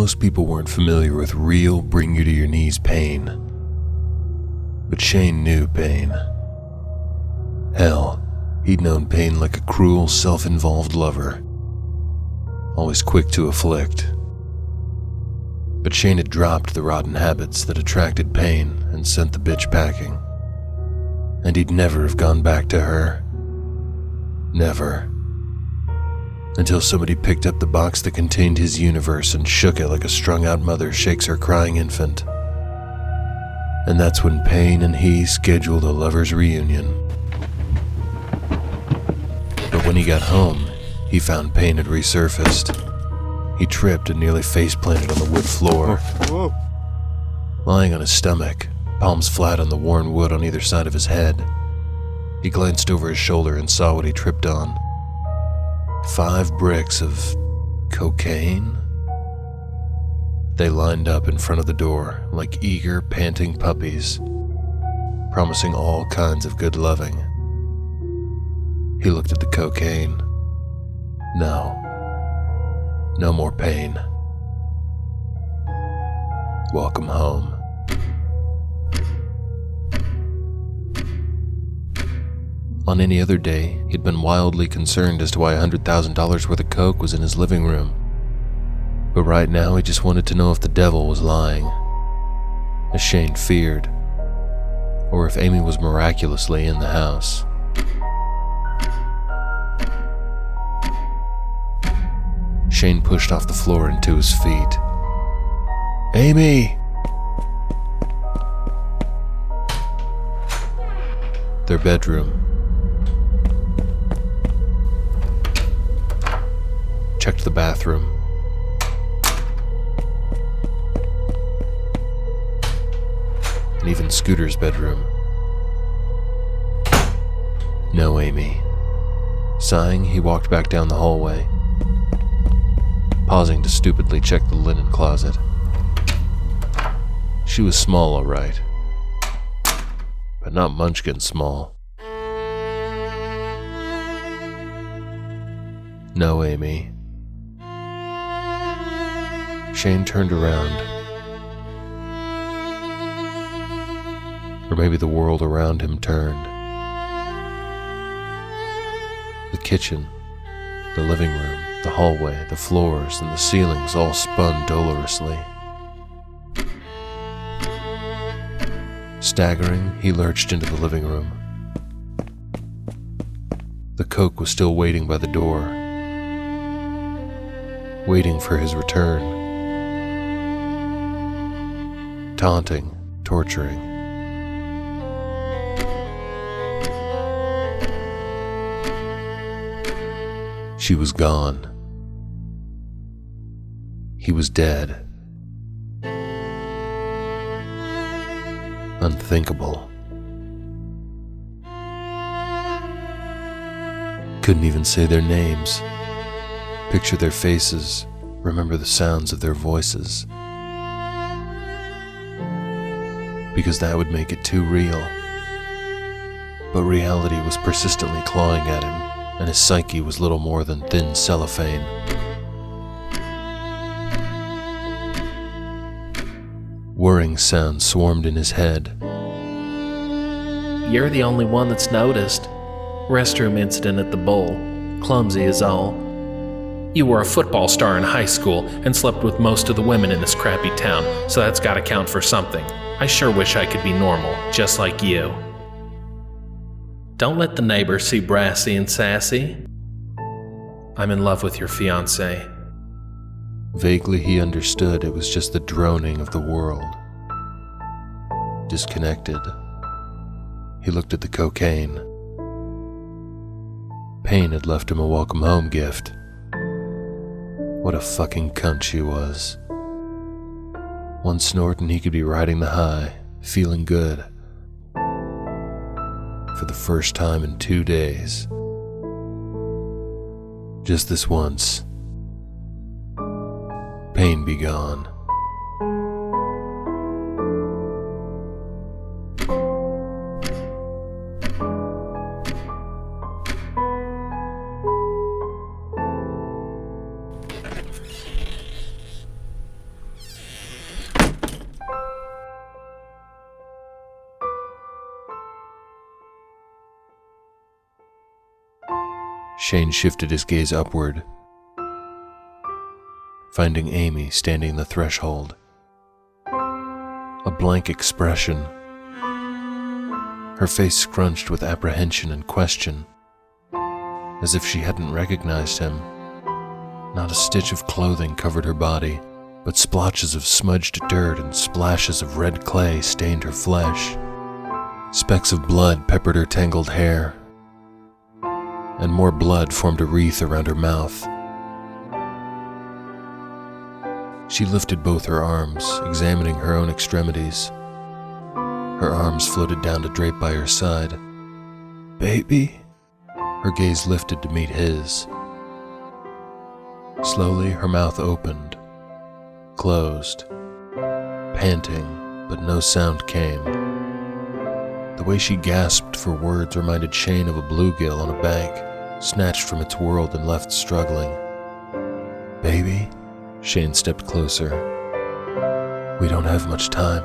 Most people weren't familiar with real bring-you-to-your-knees pain. But Shane knew pain. Hell, he'd known pain like a cruel, self-involved lover, always quick to afflict. But Shane had dropped the rotten habits that attracted pain and sent the bitch packing. And he'd never have gone back to her. Never. Until somebody picked up the box that contained his universe and shook it like a strung-out mother shakes her crying infant. And that's when Payne and he scheduled a lover's reunion. But when he got home, he found Payne had resurfaced. He tripped and nearly face-planted on the wood floor. Lying on his stomach, palms flat on the worn wood on either side of his head, he glanced over his shoulder and saw what he tripped on. 5 bricks of cocaine? They lined up in front of the door like eager, panting puppies, promising all kinds of good loving. He looked at the cocaine. No more pain. Welcome home. On any other day, he'd been wildly concerned as to why $100,000 worth of coke was in his living room. But right now, he just wanted to know if the devil was lying, as Shane feared, or if Amy was miraculously in the house. Shane pushed off the floor and to his feet. Amy! Their bedroom. Checked the bathroom. And even Scooter's bedroom. No Amy. Sighing, he walked back down the hallway, pausing to stupidly check the linen closet. She was small, all right, but not Munchkin small. No Amy. Shane turned around. Or maybe the world around him turned. The kitchen, the living room, the hallway, the floors, and the ceilings all spun dolorously. Staggering, he lurched into the living room. The coke was still waiting by the door, waiting for his return. Taunting, torturing. She was gone. He was dead. Unthinkable. Couldn't even say their names, picture their faces, remember the sounds of their voices. Because that would make it too real. But reality was persistently clawing at him, and his psyche was little more than thin cellophane. Whirring sounds swarmed in his head. You're the only one that's noticed. Restroom incident at the bowl. Clumsy is all. You were a football star in high school and slept with most of the women in this crappy town, so that's gotta count for something. I sure wish I could be normal, just like you. Don't let the neighbors see brassy and sassy. I'm in love with your fiancé. Vaguely he understood it was just the droning of the world. Disconnected. He looked at the cocaine. Payne had left him a welcome home gift. What a fucking cunt she was. One snort and he could be riding the high, feeling good. For the first time in 2 days. Just this once. Pain be gone. Shane shifted his gaze upward, finding Amy standing in the threshold. A blank expression, her face scrunched with apprehension and question, as if she hadn't recognized him. Not a stitch of clothing covered her body, but splotches of smudged dirt and splashes of red clay stained her flesh. Specks of blood peppered her tangled hair, and more blood formed a wreath around her mouth. She lifted both her arms, examining her own extremities. Her arms floated down to drape by her side. "Baby?" Her gaze lifted to meet his. Slowly, her mouth opened, closed, panting, but no sound came. The way she gasped for words reminded Shane of a bluegill on a bank, snatched from its world and left struggling. "Baby?" Shane stepped closer. "We don't have much time."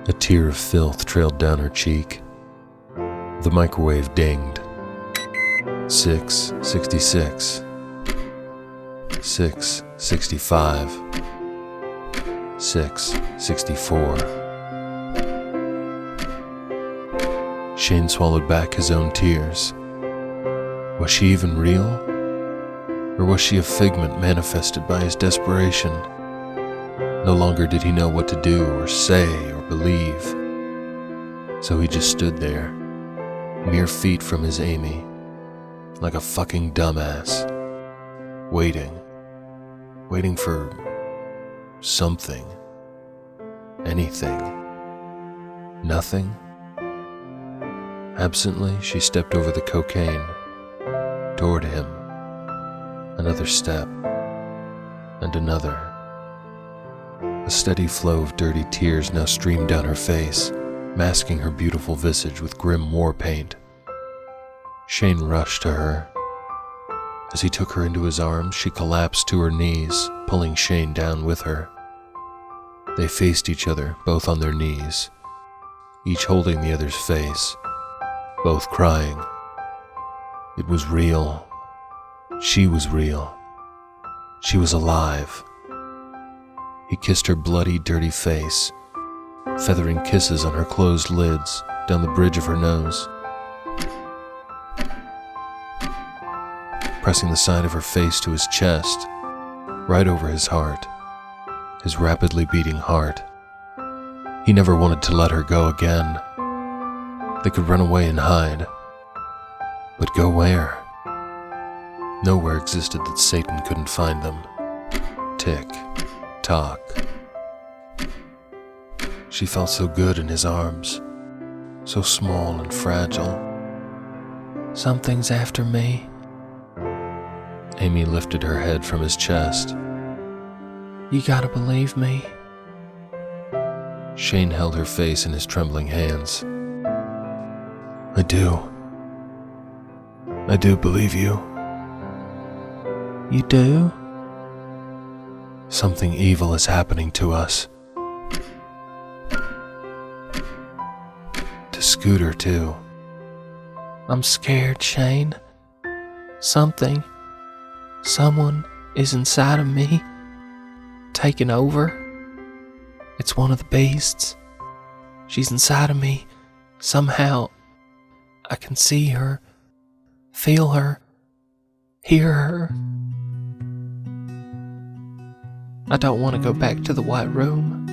A tear of filth trailed down her cheek. The microwave dinged. 6:66. 6:65. 6:64. Shane swallowed back his own tears. Was she even real? Or was she a figment manifested by his desperation? No longer did he know what to do or say or believe. So he just stood there, mere feet from his Amy, like a fucking dumbass, waiting for something, anything, nothing. Absently, she stepped over the cocaine, toward him. Another step, and another. A steady flow of dirty tears now streamed down her face, masking her beautiful visage with grim war paint. Shane rushed to her. As he took her into his arms, she collapsed to her knees, pulling Shane down with her. They faced each other, both on their knees, each holding the other's face, both crying. It was real. She was real. She was alive. He kissed her bloody, dirty face, feathering kisses on her closed lids, down the bridge of her nose, pressing the side of her face to his chest, right over his heart, his rapidly beating heart. He never wanted to let her go again. They could run away and hide. But go where? Nowhere existed that Satan couldn't find them. Tick, tock. She felt so good in his arms, so small and fragile. "Something's after me." Amy lifted her head from his chest. "You gotta believe me." Shane held her face in his trembling hands. I do believe you." "You do?" "Something evil is happening to us. To Scooter, too." "I'm scared, Shane. Someone is inside of me, taking over. It's one of the beasts. She's inside of me. Somehow, I can see her, feel her, hear her. I don't want to go back to the White Room."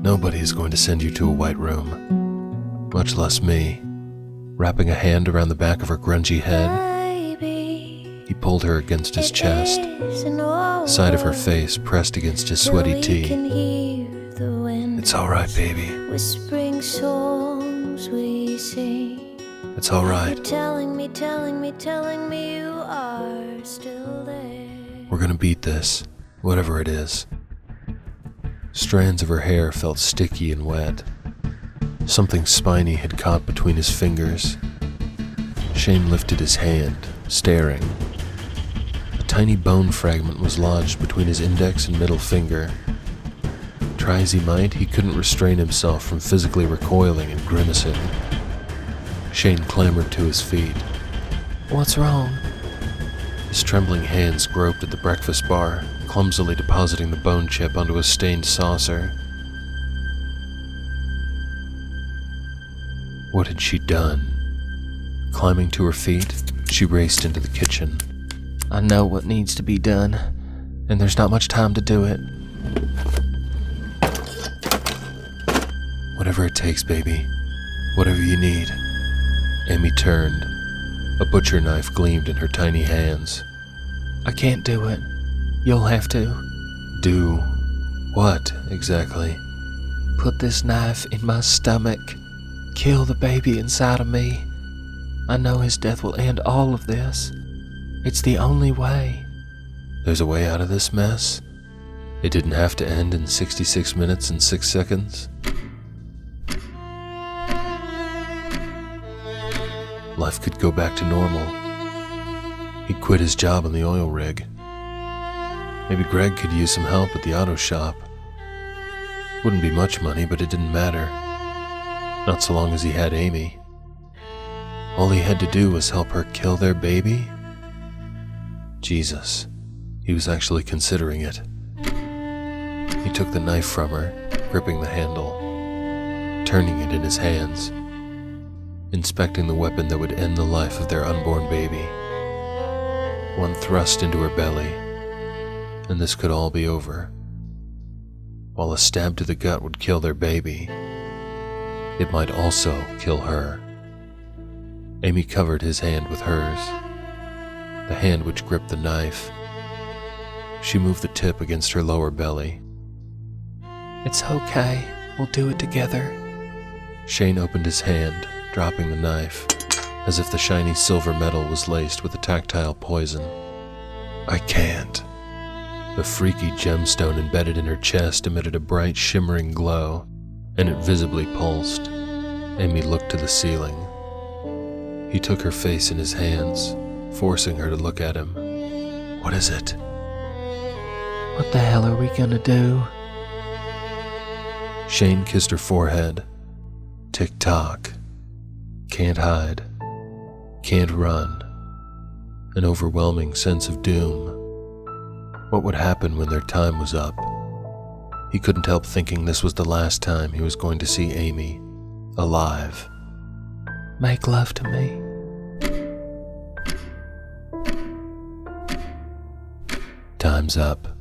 "Nobody is going to send you to a White Room, much less me." Wrapping a hand around the back of her grungy head, he pulled her against his chest, the side of her face pressed against his sweaty tee. "It's all right, baby. Whispering songs we sing. It's all right. Telling me you are still there." We're gonna beat this, whatever it is." Strands of her hair felt sticky and wet. Something spiny had caught between his fingers. Shane lifted his hand, staring. A tiny bone fragment was lodged between his index and middle finger. Try as he might, he couldn't restrain himself from physically recoiling and grimacing. Shane clambered to his feet, What's wrong? His trembling hands groped at the breakfast bar, clumsily depositing the bone chip onto a stained saucer. What had she done? Climbing to her feet, she raced into the kitchen. I know what needs to be done, and there's not much time to do it. Whatever it takes, baby. Whatever you need. Amy turned. A butcher knife gleamed in her tiny hands. I can't do it. You'll have to. Do what, exactly? Put this knife in my stomach. Kill the baby inside of me. I know his death will end all of this. It's the only way. There's a way out of this mess? It didn't have to end in 66 minutes and 6 seconds? Life could go back to normal. He'd quit his job on the oil rig. Maybe Greg could use some help at the auto shop. Wouldn't be much money, but it didn't matter. Not so long as he had Amy. All he had to do was help her kill their baby? Jesus, he was actually considering it. He took the knife from her, gripping the handle, turning it in his hands, inspecting the weapon that would end the life of their unborn baby. One thrust into her belly, and this could all be over. While a stab to the gut would kill their baby, it might also kill her. Amy covered his hand with hers, the hand which gripped the knife. She moved the tip against her lower belly. It's okay. We'll do it together. Shane opened his hand, dropping the knife, as if the shiny silver metal was laced with a tactile poison. I can't. The freaky gemstone embedded in her chest emitted a bright, shimmering glow, and it visibly pulsed. Amy looked to the ceiling. He took her face in his hands, forcing her to look at him. What is it? What the hell are we gonna do? Shane kissed her forehead. Tick-tock. Can't hide. Can't run. An overwhelming sense of doom. What would happen when their time was up? He couldn't help thinking this was the last time he was going to see Amy alive. Make love to me. Time's up.